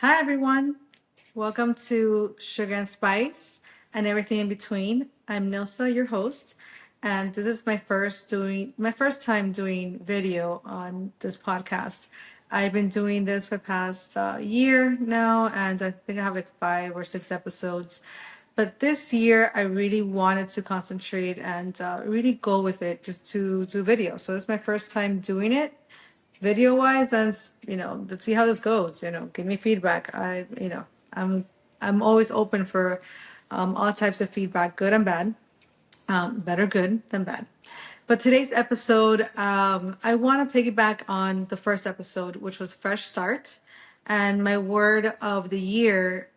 Hi, everyone. Welcome to Sugar and Spice and everything in between. I'm Nilsa, your host, and this is my first time doing video on this podcast. I've been doing this for the past year now, and I think I have like 5 or 6 episodes. But this year, I really wanted to concentrate and really go with it just to do video. So this is my first time doing it video wise, and let's see how this goes. Give me feedback. I'm always open for all types of feedback, good and bad. Better good than bad. But today's episode, I want to piggyback on the first episode, which was fresh start. And my word of the year,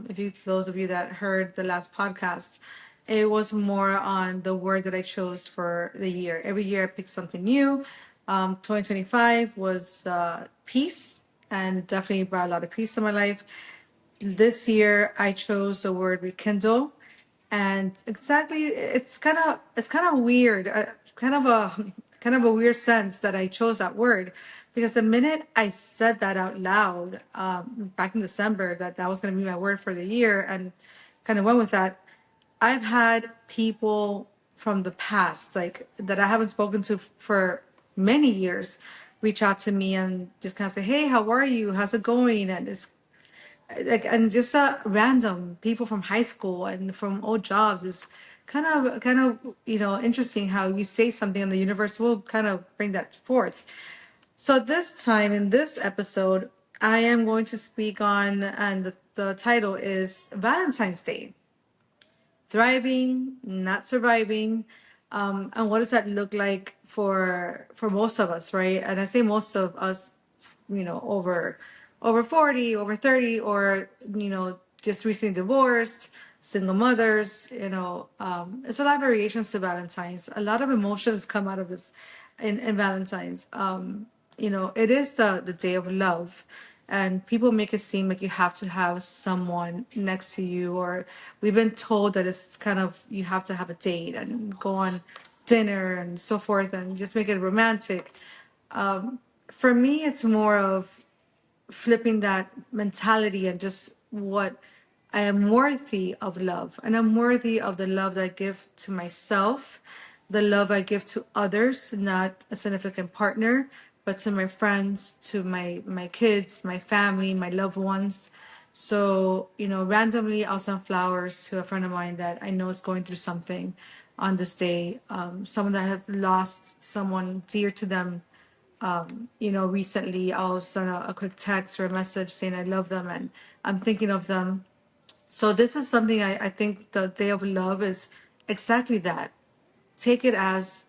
if you those of you that heard the last podcast, it was more on the word that I chose for the year. Every year I pick something new. 2025 was peace, and definitely brought a lot of peace in my life. This year I chose the word rekindle, and exactly it's kind of weird, kind of a weird sense that I chose that word, because the minute I said that out loud back in December that was going to be my word for the year, and kind of went with that, I've had people from the past, like that I haven't spoken to for many years, reach out to me and just kind of say, "Hey, how are you? How's it going?" And it's like, and just random people from high school and from old jobs is kind of interesting how you say something and the universe will kind of bring that forth. So this time in this episode, I am going to speak on, and the title is Valentine's Day: thriving, not surviving. And what does that look like for most of us, right? And I say most of us, over 40, over 30, or just recently divorced, single mothers. It's a lot of variations to Valentine's. A lot of emotions come out of this in Valentine's. It is the day of love, and people make it seem like you have to have someone next to you, or we've been told that it's kind of you have to have a date and go on dinner and so forth and just make it romantic. For me, it's more of flipping that mentality and just what I am worthy of love, and I'm worthy of the love that I give to myself, the love I give to others, not a significant partner, but to my friends, to my kids, my family, my loved ones. So, randomly I'll send flowers to a friend of mine that I know is going through something on this day. Someone that has lost someone dear to them, recently I'll send a quick text or a message saying I love them and I'm thinking of them. So this is something I think the Day of Love is exactly that. Take it as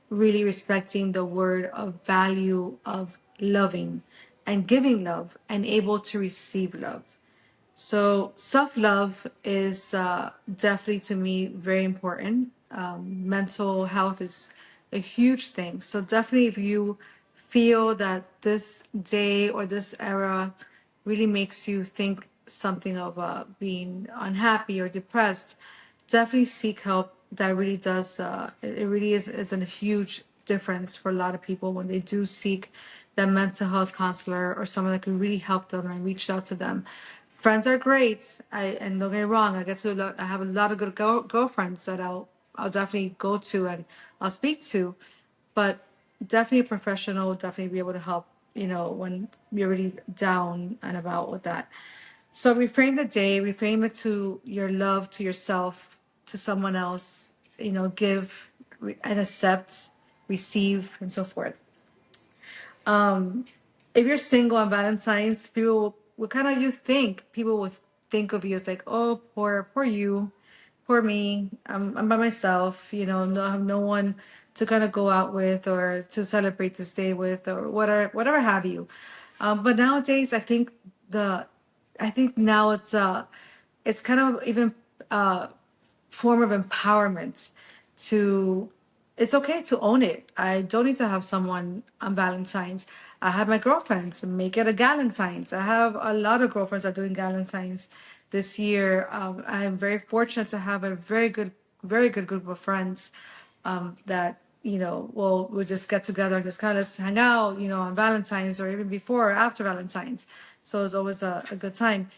really respecting the word of value of loving and giving love and able to receive love. So self love is definitely to me very important. Mental health is a huge thing. So definitely, if you feel that this day or this era really makes you think something of being unhappy or depressed, definitely seek help. That really does. It really is a huge difference for a lot of people when they do seek that mental health counselor or someone that can really help them and reach out to them. Friends are great. And don't get me wrong. I have a lot of good girlfriends that I'll definitely go to and I'll speak to, but definitely a professional will definitely be able to help. When you're really down and about with that. So reframe the day, reframe it to your love to yourself, to someone else. Give and accept, receive, and so forth. If you're single on Valentine's, people will think of you as like, oh, poor you, poor me. I'm by myself. No, I have no one to kind of go out with or to celebrate this day with or whatever have you. But nowadays, the, I think now it's kind of even form of empowerment to it's okay to own it. I don't need to have someone on Valentine's. I have my girlfriends make it a Galentine's. I have a lot of girlfriends that are doing Galentine's this year. I am very fortunate to have a very good group of friends that we'll just get together and just kind of hang out, on Valentine's or even before or after Valentine's. So it's always a good time.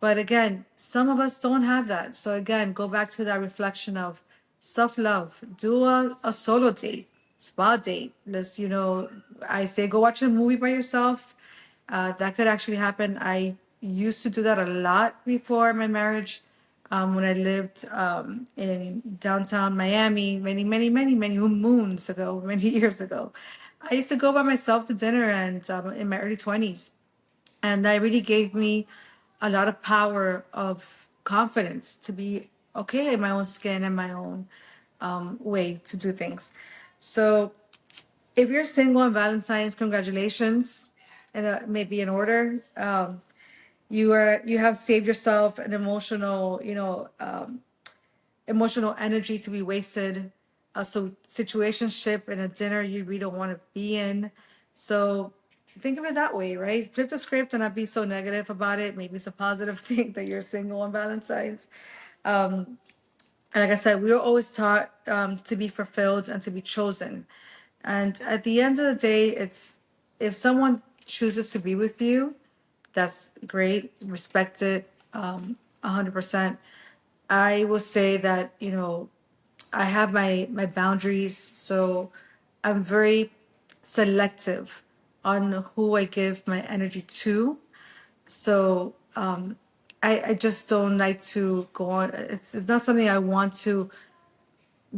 But again, some of us don't have that. So again, go back to that reflection of self-love. Do a solo date, spa date. I say go watch a movie by yourself. That could actually happen. I used to do that a lot before my marriage, when I lived in downtown Miami many, many, many, many moons ago, many years ago. I used to go by myself to dinner and in my early 20s. And that really gave me a lot of power of confidence to be okay in my own skin and my own way to do things. So if you're single on Valentine's, congratulations. And maybe in order. You have saved yourself an emotional energy to be wasted. So situationship and a dinner you really don't want to be in. So think of it that way, right? Flip the script and not be so negative about it. Maybe it's a positive thing that you're single on Valentine's. And like I said, we were always taught to be fulfilled and to be chosen. And at the end of the day, it's if someone chooses to be with you, that's great, respect it 100%. I will say that, I have my boundaries, so I'm very selective on who I give my energy to. So I just don't like to go on. It's not something I want to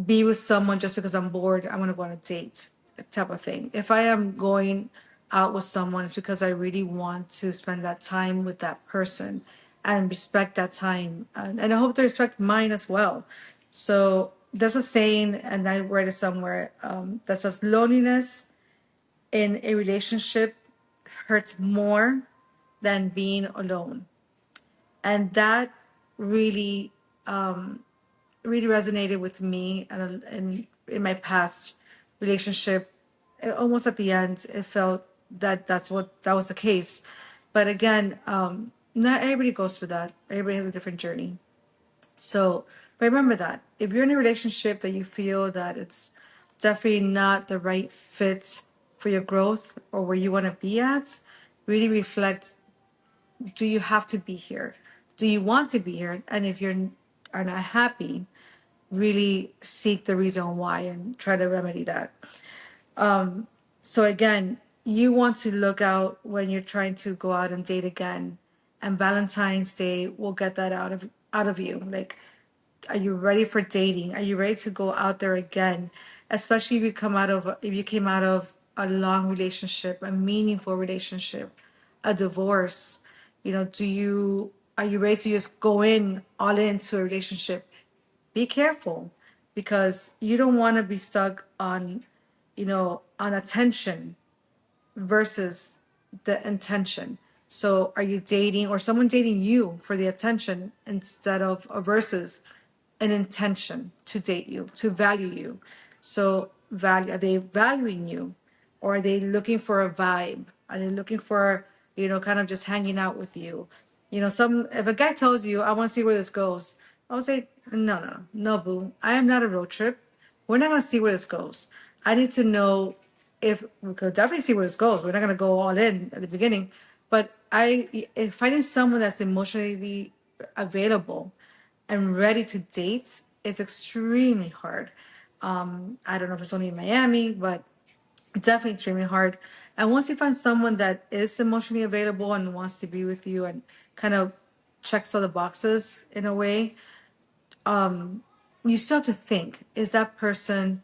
be with someone just because I'm bored. I want to go on a date type of thing. If I am going out with someone, it's because I really want to spend that time with that person and respect that time. And I hope they respect mine as well. So there's a saying, and I read it somewhere, that says loneliness in a relationship hurts more than being alone. And that really really resonated with me, and in my past relationship, almost at the end it felt that that was the case. But again, not everybody goes through that. Everybody has a different journey. So remember that if you're in a relationship that you feel that it's definitely not the right fit for your growth or where you want to be at, really reflect, do you have to be here? Do you want to be here? And if you're are not happy, really seek the reason why and try to remedy that. So again, you want to look out when you're trying to go out and date again, and Valentine's Day will get that out of you. Like, are you ready for dating? Are you ready to go out there again? Especially if you came out of a long relationship, a meaningful relationship, a divorce. Are you ready to just go in all into a relationship? Be careful, because you don't want to be stuck on attention versus the intention. So are you dating or someone dating you for the attention instead of versus an intention to date you, to value you? So are they valuing you, or are they looking for a vibe? Are they looking for, kind of just hanging out with you? Some if a guy tells you, I want to see where this goes, I would say, no, no, no, boo. I am not a road trip. We're not gonna see where this goes. I need to know if we could definitely see where this goes. We're not gonna go all in at the beginning, but if finding someone that's emotionally available and ready to date is extremely hard. I don't know if it's only in Miami, but definitely extremely hard. And once you find someone that is emotionally available and wants to be with you and kind of checks all the boxes in a way, you still have to think, is that person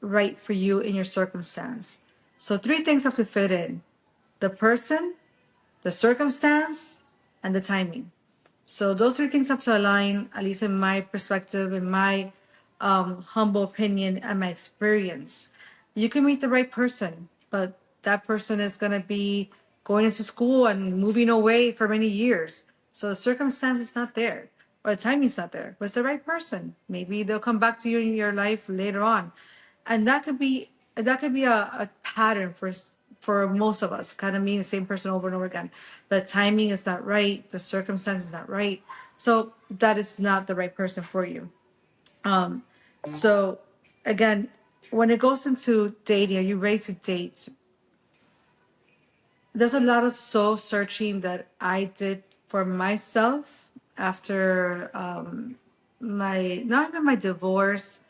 right for you in your circumstance? So three things have to fit in: the person, the circumstance, and the timing. So those three things have to align, at least in my perspective, in my humble opinion and my experience. You can meet the right person, but that person is going to be going into school and moving away for many years. So the circumstance is not there, or the timing's not there, but it's the right person. Maybe they'll come back to you in your life later on. And that could be a pattern for most of us, kind of meeting the same person over and over again. The timing is not right, the circumstance is not right, so that is not the right person for you. So again, when it goes into dating, are you ready to date? There's a lot of soul searching that I did for myself after my, not even my divorce,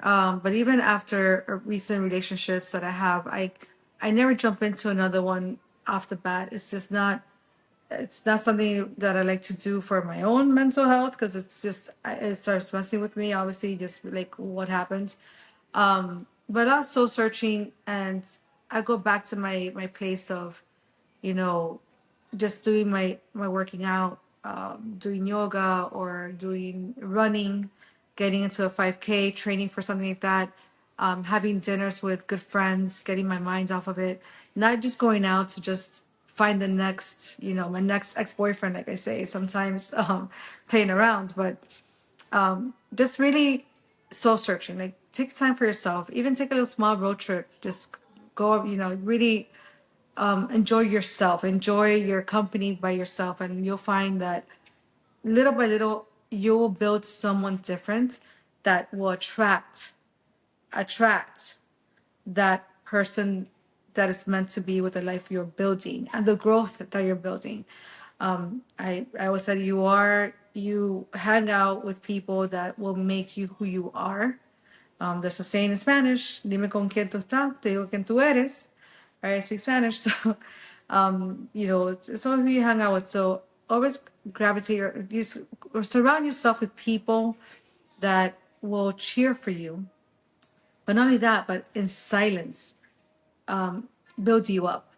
but even after recent relationships that I have. I never jump into another one off the bat. It's not something that I like to do for my own mental health, because it starts messing with me. Obviously, just like what happened. But I was soul searching, and I go back to my place of, you know, just doing my working out, doing yoga or doing running, getting into a 5K, training for something like that, having dinners with good friends, getting my mind off of it, not just going out to just find the next, my next ex-boyfriend, like I say, sometimes playing around, but just really soul searching. Like, take time for yourself, even take a little small road trip, just go, really enjoy yourself, enjoy your company by yourself, and you'll find that little by little you will build someone different that will attract that person that is meant to be with the life you're building and the growth that you're building. I always said you hang out with people that will make you who you are. There's a saying in Spanish, dime con quién tú estás, te digo quién tú eres. Right, I speak Spanish, so it's all who you hang out with. So always gravitate or surround yourself with people that will cheer for you. But not only that, but in silence, build you up.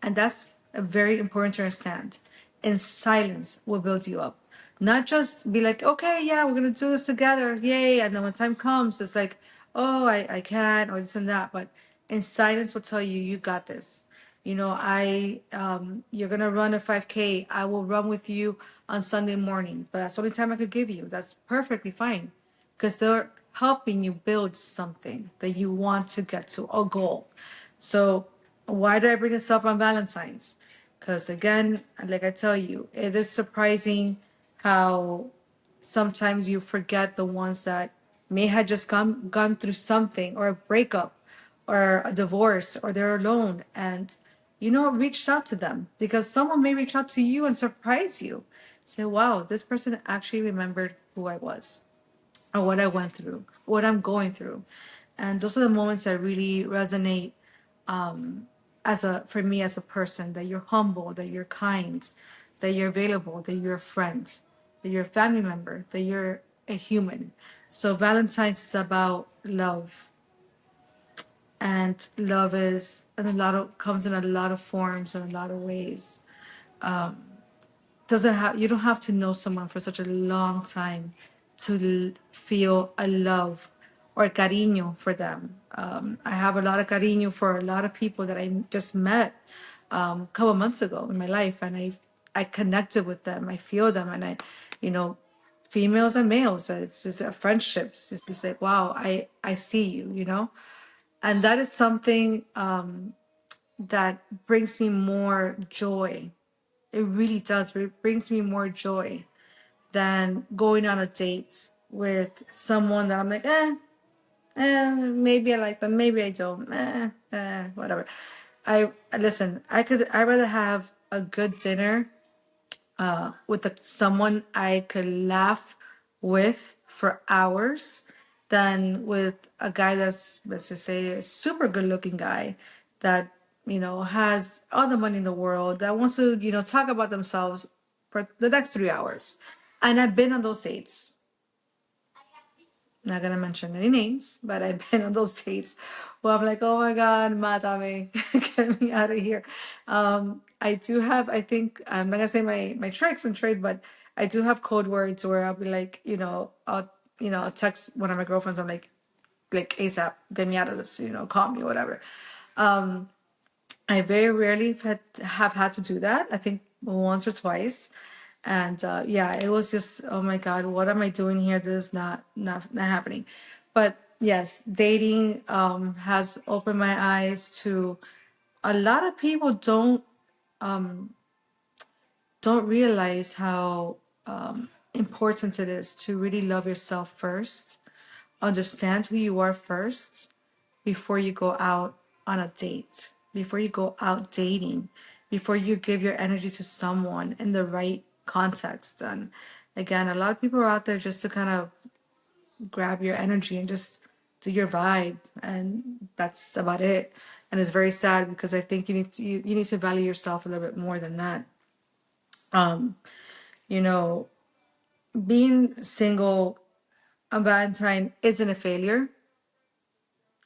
And that's very important to understand. In silence will build you up. Not just be like, okay, yeah, we're gonna do this together, yay. And then when time comes, it's like, oh, I can't, or this and that. But in silence will tell you, you got this. You're gonna run a 5K. I will run with you on Sunday morning, but that's the only time I could give you. That's perfectly fine, because they're helping you build something that you want to get to, a goal. So why did I bring this up on Valentine's? Because again, like I tell you, it is surprising how sometimes you forget the ones that may have just gone through something, or a breakup or a divorce, or they're alone, and reached out to them, because someone may reach out to you and surprise you. Say, wow, this person actually remembered who I was, or what I went through, what I'm going through. And those are the moments that really resonate, for me as a person, that you're humble, that you're kind, that you're available, that you're a friend, that you're a family member, that you're a human. So Valentine's is about love. And love is in a lot of comes in a lot of forms and a lot of ways. Doesn't have You don't have to know someone for such a long time to feel a love or cariño for them. I have a lot of cariño for a lot of people that I just met a couple months ago in my life, and I connected with them. I feel them, and you know, females and males. It's just friendships. It's just like, wow, I see you, and that is something that brings me more joy. It really does. It brings me more joy than going on a date with someone that I'm like, maybe I like them, maybe I don't, whatever. I listen. I'd rather have a good dinner with someone I could laugh with for hours than with a guy that's, let's just say, a super good looking guy that, has all the money in the world, that wants to, talk about themselves for the next 3 hours. And I've been on those dates. Not gonna mention any names, but I've been on those dates where I'm like, oh my God, mátame, get me out of here. I do have, I think, I'm not gonna say my tricks and trade, but I do have code words where I'll be like, I'll text one of my girlfriends. I'm like ASAP, get me out of this, call me, whatever. I very rarely have had to do that. I think once or twice. And yeah, it was just, oh my God, what am I doing here? This is not happening. But yes, dating has opened my eyes to a lot of people don't realize how important it is to really love yourself first, understand who you are first, before you go out on a date, before you go out dating, before you give your energy to someone in the right context. And again, a lot of people are out there just to kind of grab your energy and just do your vibe, and that's about it. And it's very sad because I think you need to value yourself a little bit more than that. You know, being single on Valentine isn't a failure.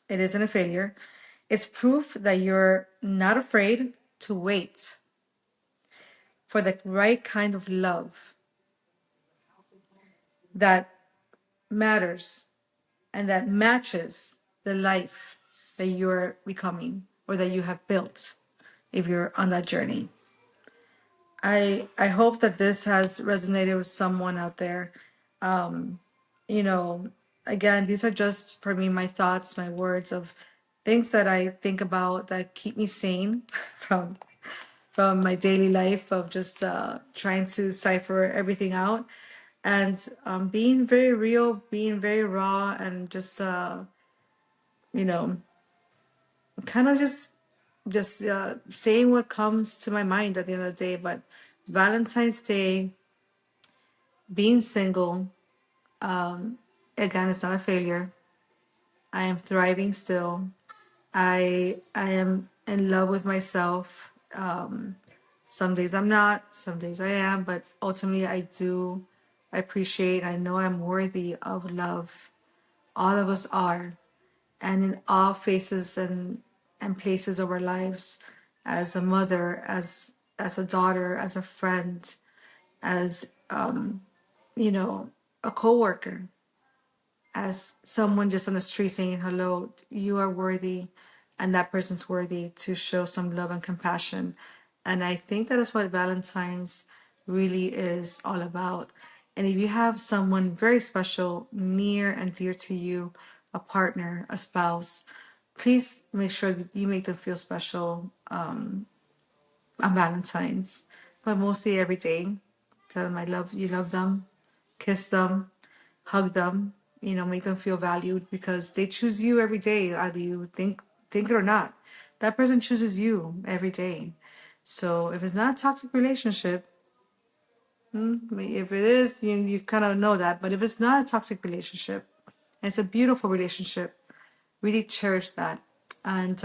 It isn't a failure. It's proof that you're not afraid to wait for the right kind of love that matters and that matches the life that you're becoming or that you have built if you're on that journey. I hope that this has resonated with someone out there. You know, again, these are just for me my thoughts, my words of things that I think about that keep me sane from my daily life of just trying to cipher everything out and being very real, being very raw, and just you know, kind of just saying what comes to my mind at the end of the day. But Valentine's Day, being single, again, it's not a failure. I am thriving still. I am in love with myself. Some days I'm not, some days I am, but ultimately I do appreciate, I know I'm worthy of love. All of us are. And in all phases and places of our lives, as a mother, as a daughter, as a friend, as you know, a coworker, as someone just on the street saying hello, you are worthy, and that person's worthy to show some love and compassion. And I think that is what Valentine's really is all about. And if you have someone very special, near and dear to you, a partner, a spouse, please make sure that you make them feel special on Valentine's, but mostly every day. Tell them I love you, love them, kiss them, hug them, you know, make them feel valued because they choose you every day, either you think it or not. That person chooses you every day. So if it's not a toxic relationship, if it is, you kind of know that. But if it's not a toxic relationship, it's a beautiful relationship. Really cherish that. And,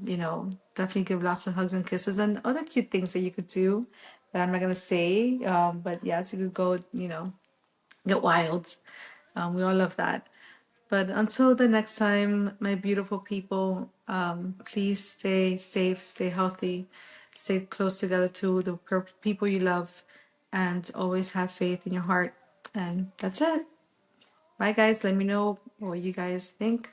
you know, definitely give lots of hugs and kisses and other cute things that you could do that I'm not going to say. But yes, you could go, you know, get wild. We all love that. But until the next time, my beautiful people, please stay safe, stay healthy, stay close together to the people you love, and always have faith in your heart. And that's it. Bye, guys. Let me know what you guys think.